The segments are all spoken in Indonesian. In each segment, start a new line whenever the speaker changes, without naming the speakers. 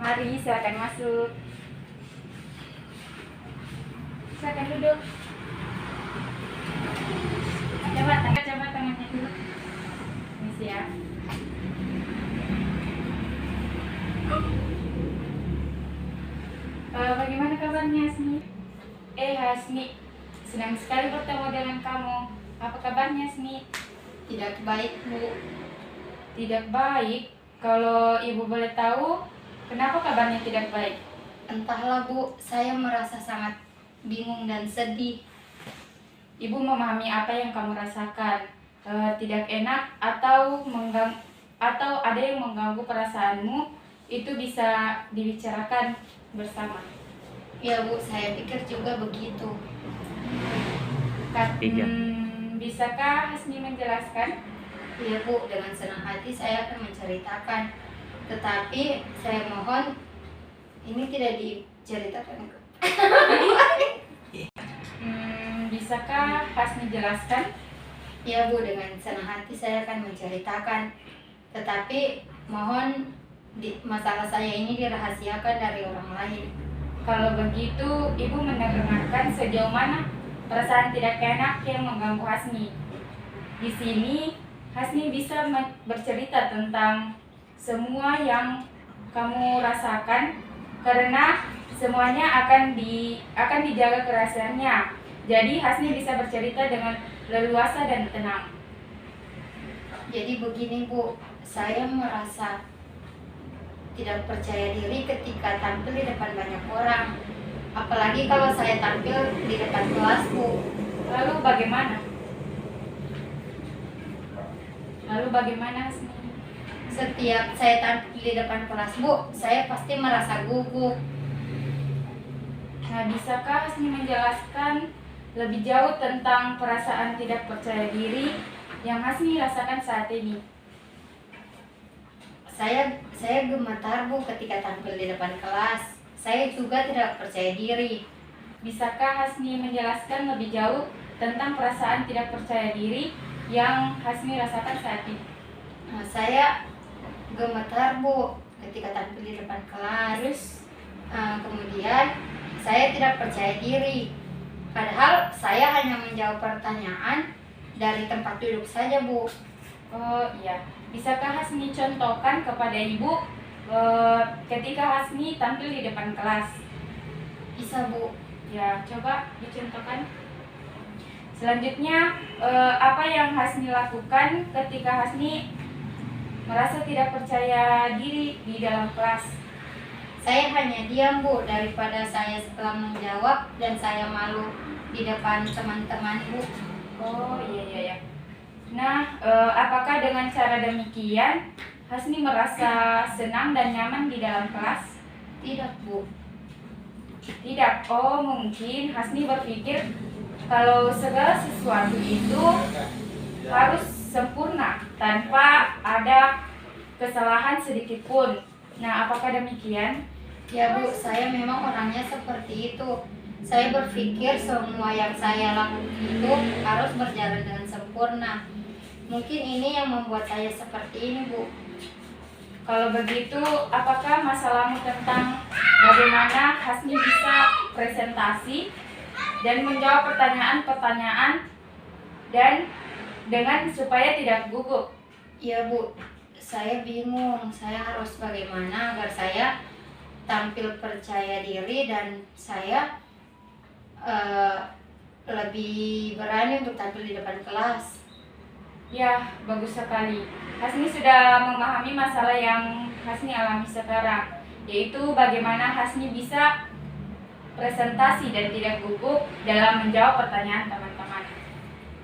Mari, silakan masuk. Silakan duduk. Coba tangannya dulu. Ini ya. Bagaimana kabarnya, Hasni? Hasni, senang sekali bertemu dengan kamu. Apa kabarnya, Hasni?
Tidak baik, Bu.
Tidak baik? Kalau Ibu boleh tahu, kenapa kabarnya tidak baik?
Entahlah, Bu, saya merasa sangat bingung dan sedih.
Ibu memahami apa yang kamu rasakan. Tidak enak atau ada yang mengganggu perasaanmu, itu bisa dibicarakan bersama.
Ya, Bu, saya pikir juga begitu.
Bisakah Hasni menjelaskan?
Ya, Bu, dengan senang hati saya akan menceritakan. Tetapi saya mohon ini tidak diceritakan.
Bisakah Hasni jelaskan?
Ya, Bu, dengan senang hati saya akan menceritakan. Tetapi mohon masalah saya ini dirahasiakan dari orang lain.
Kalau begitu, Ibu mendengarkan sejauh mana perasaan tidak enak yang mengganggu Hasni. Di sini, Hasni bisa bercerita tentang semua yang kamu rasakan, karena semuanya akan dijaga kerahasiaannya. Jadi Hasni bisa bercerita dengan leluasa dan tenang.
Jadi begini, Bu, saya merasa tidak percaya diri ketika tampil di depan banyak orang. Apalagi kalau saya tampil di depan kelas, Bu.
Lalu bagaimana, Hasni?
Setiap saya tampil di depan kelas, Bu, saya pasti merasa gugup.
Nah, bisakah Hasni menjelaskan lebih jauh tentang perasaan tidak percaya diri yang Hasni rasakan saat ini?
Saya gemetar, Bu, ketika tampil di depan kelas. Saya juga tidak percaya diri.
Bisakah Hasni menjelaskan lebih jauh tentang perasaan tidak percaya diri yang Hasni rasakan saat ini?
Nah, saya gemetar, Bu, ketika tampil di depan kelas. Kemudian saya tidak percaya diri. Padahal saya hanya menjawab pertanyaan dari tempat duduk saja, Bu.
Oh iya, bisakah Hasni contohkan kepada Ibu ketika Hasni tampil di depan kelas?
Bisa, Bu.
Ya, coba dicontohkan. Selanjutnya, apa yang Hasni lakukan ketika Hasni merasa tidak percaya diri di dalam kelas?
Saya hanya diam, Bu, daripada saya setelah menjawab dan saya malu di depan teman-teman, Bu.
Oh iya. Nah, apakah dengan cara demikian Hasni merasa senang dan nyaman di dalam kelas?
Tidak, Bu.
Tidak. Oh, mungkin Hasni berpikir kalau segala sesuatu itu harus sempurna tanpa ada kesalahan sedikit pun. Nah, apakah demikian?
Ya, Bu, saya memang orangnya seperti itu. Saya berpikir semua yang saya lakukan itu harus berjalan dengan sempurna. Mungkin ini yang membuat saya seperti ini, Bu.
Kalau begitu, apakah masalahmu tentang bagaimana Hasni bisa presentasi dan menjawab pertanyaan-pertanyaan dan dengan supaya tidak gugup?
Ya, Bu, saya bingung. Saya harus bagaimana agar saya tampil percaya diri dan saya lebih berani untuk tampil di depan kelas.
Ya, bagus sekali. Hasni sudah memahami masalah yang Hasni alami sekarang, yaitu bagaimana Hasni bisa presentasi dan tidak gugup dalam menjawab pertanyaan teman-teman.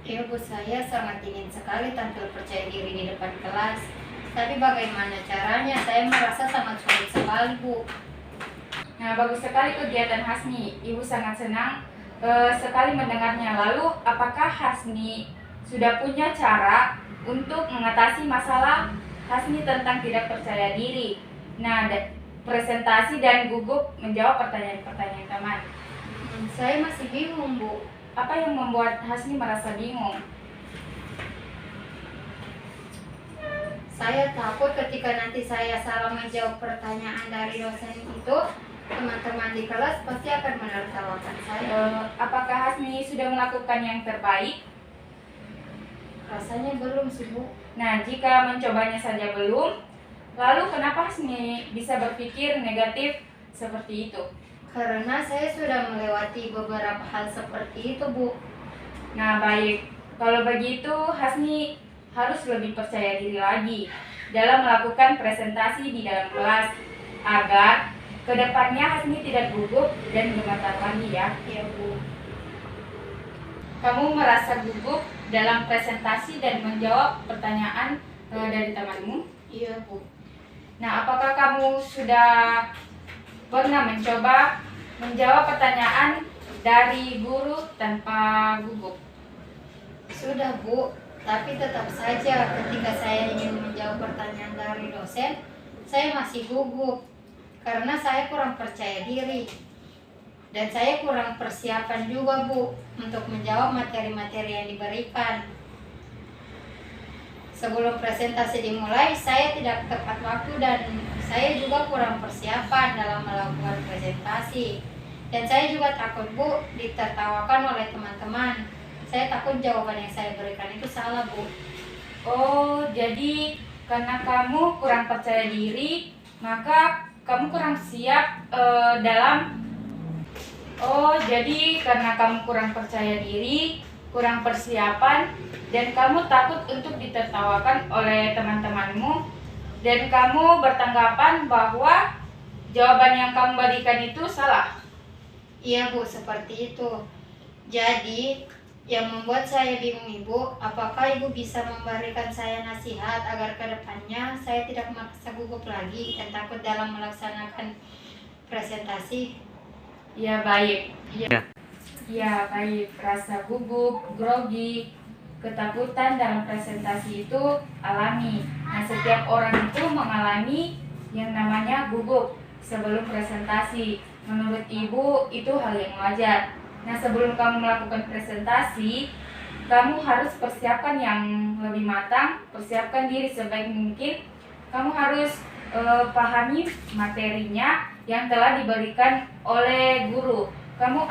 Ya, Bu, saya sangat ingin sekali tampil percaya diri di depan kelas. Tapi bagaimana caranya? Saya merasa sangat sulit sekali, Bu.
Nah, bagus sekali kegiatan Hasni. Ibu sangat senang sekali mendengarnya. Lalu, apakah Hasni sudah punya cara untuk mengatasi masalah Hasni tentang tidak percaya diri? Nah, presentasi dan gugup menjawab pertanyaan-pertanyaan teman.
Saya masih bingung, Bu.
Apa yang membuat Hasni merasa bingung?
Saya takut ketika nanti saya salah menjawab pertanyaan dari dosen itu, teman-teman di kelas pasti akan menertawakan saya.
Apakah Hasni sudah melakukan yang terbaik?
Rasanya belum sih, Bu.
Nah, jika mencobanya saja belum, lalu kenapa Hasni bisa berpikir negatif seperti itu?
Karena saya sudah melewati beberapa hal seperti itu, Bu.
Nah, baik. Kalau begitu, Hasni harus lebih percaya diri lagi dalam melakukan presentasi di dalam kelas agar kedepannya Hasni tidak gugup dan gemetar lagi ya.
Iya, Bu.
Kamu merasa gugup dalam presentasi dan menjawab pertanyaan dari temanmu?
Iya, Bu.
Nah, apakah kamu sudah pernah mencoba menjawab pertanyaan dari guru tanpa gugup?
Sudah, Bu. Tapi tetap saja ketika saya ingin menjawab pertanyaan dari dosen, saya masih gugup karena saya kurang percaya diri. Dan saya kurang persiapan juga, Bu, untuk menjawab materi-materi yang diberikan. Sebelum presentasi dimulai, saya tidak tepat waktu dan saya juga kurang persiapan dalam melakukan presentasi. Dan saya juga takut, Bu, ditertawakan oleh teman-teman. Saya takut jawaban yang saya berikan itu salah, Bu.
Oh, jadi karena kamu kurang percaya diri, maka kamu kurang siap dalam. Oh, jadi karena kamu kurang percaya diri, kurang persiapan, dan kamu takut untuk ditertawakan oleh teman-temanmu, dan kamu bertanggapan bahwa jawaban yang kamu berikan itu salah.
Iya, Bu, seperti itu. Jadi, yang membuat saya bingung, Ibu, apakah Ibu bisa memberikan saya nasihat agar kedepannya saya tidak merasa gugup lagi dan takut dalam melaksanakan presentasi?
Ya, baik. Ya, baik. Rasa gugup, grogi, ketakutan dalam presentasi itu alami. Nah, setiap orang itu mengalami yang namanya gugup sebelum presentasi. Menurut Ibu, itu hal yang wajar. Nah, sebelum kamu melakukan presentasi, kamu harus persiapkan yang lebih matang, persiapkan diri sebaik mungkin. Kamu harus pahami materinya yang telah diberikan oleh guru kamu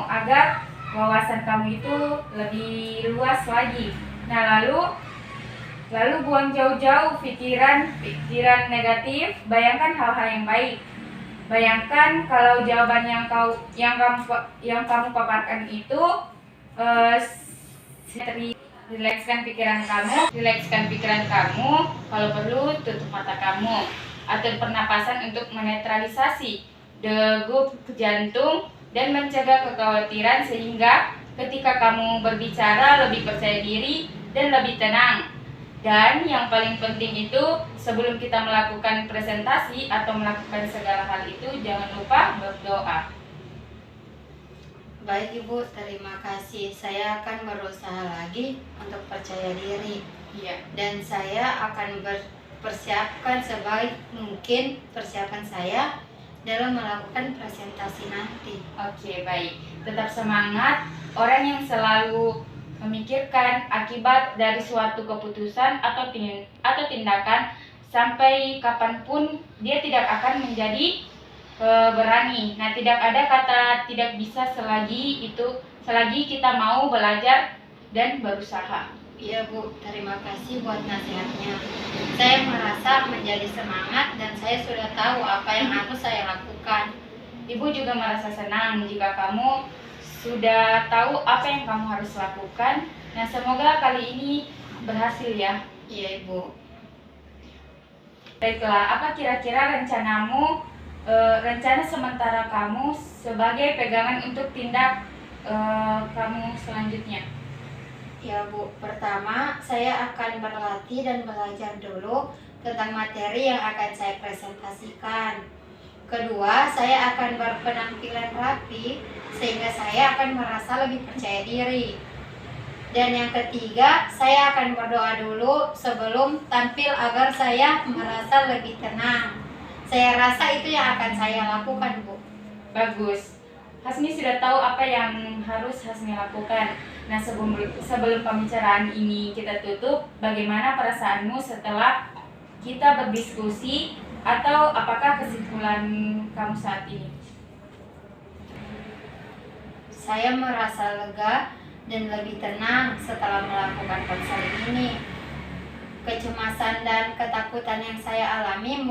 agar wawasan kamu itu lebih luas lagi. Nah, lalu buang jauh-jauh pikiran negatif, bayangkan hal-hal yang baik. Bayangkan kalau jawaban yang kamu paparkan itu rilekskan pikiran kamu, kalau perlu tutup mata kamu, atur pernapasan untuk menetralisasi degup jantung dan mencegah kekhawatiran sehingga ketika kamu berbicara lebih percaya diri dan lebih tenang. Dan yang paling penting itu sebelum kita melakukan presentasi atau melakukan segala hal itu jangan lupa berdoa.
Baik, Ibu, terima kasih. Saya akan berusaha lagi untuk percaya diri.
Iya.
Dan saya akan berpersiapkan sebaik mungkin persiapan saya dalam melakukan presentasi nanti.
Oke, baik. Tetap semangat. Orang yang selalu memikirkan akibat dari suatu keputusan atau tindakan sampai kapanpun dia tidak akan menjadi berani. Nah, tidak ada kata tidak bisa selagi kita mau belajar dan berusaha.
Iya, Bu, terima kasih buat nasihatnya. Saya merasa menjadi semangat dan saya sudah tahu apa yang harus saya lakukan.
Ibu juga merasa senang jika kamu sudah tahu apa yang kamu harus lakukan. Nah, semoga kali ini berhasil ya.
Iya, Ibu.
Baiklah, apa kira-kira rencanamu, rencana sementara kamu sebagai pegangan untuk tindak kamu selanjutnya?
Ya, Bu, pertama saya akan berlatih dan belajar dulu tentang materi yang akan saya presentasikan. Kedua, saya akan berpenampilan rapi sehingga saya akan merasa lebih percaya diri. Dan yang ketiga, saya akan berdoa dulu sebelum tampil agar saya merasa lebih tenang. Saya rasa itu yang akan saya lakukan, Bu.
Bagus. Hasni sudah tahu apa yang harus Hasni lakukan. Nah, sebelum pembicaraan ini kita tutup, bagaimana perasaanmu setelah kita berdiskusi, atau apakah kesimpulan kamu saat ini?
Saya merasa lega dan lebih tenang setelah melakukan konseling ini. Kecemasan dan ketakutan yang saya alami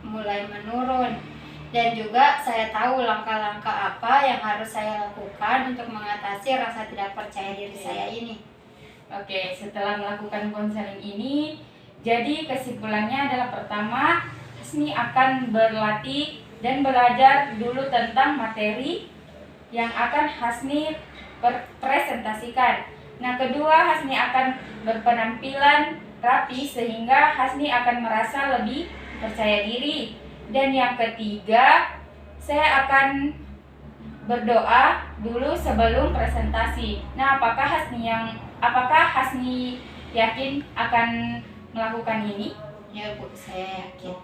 mulai menurun, dan juga saya tahu langkah-langkah apa yang harus saya lakukan untuk mengatasi rasa tidak percaya diri saya ini.
Oke, setelah melakukan konseling ini, jadi kesimpulannya adalah pertama, Hasni akan berlatih dan belajar dulu tentang materi yang akan Hasni presentasikan. Nah, kedua, Hasni akan berpenampilan rapi sehingga Hasni akan merasa lebih percaya diri. Dan yang ketiga, saya akan berdoa dulu sebelum presentasi. Nah, apakah Hasni yakin akan melakukan ini?
Ya Bu, saya yakin.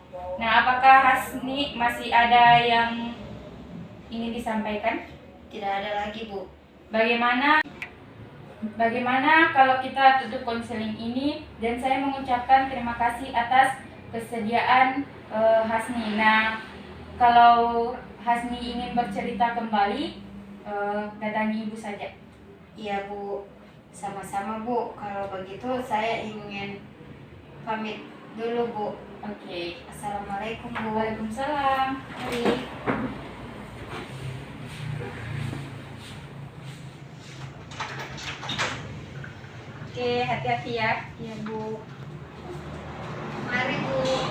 Nah, apakah Hasni masih ada yang ingin disampaikan?
Tidak ada lagi Bu.
Bagaimana kalau kita tutup konseling ini, dan saya mengucapkan terima kasih atas kesediaan Hasni. Nah, kalau Hasni ingin bercerita kembali, datangi Ibu saja.
Iya Bu, sama-sama Bu. Kalau begitu saya ingin pamit dulu Bu.
Oke.
Assalamualaikum Bu.
Waalaikumsalam.
Mari.
Oke, hati-hati ya.
Iya Bu. Mari Bu.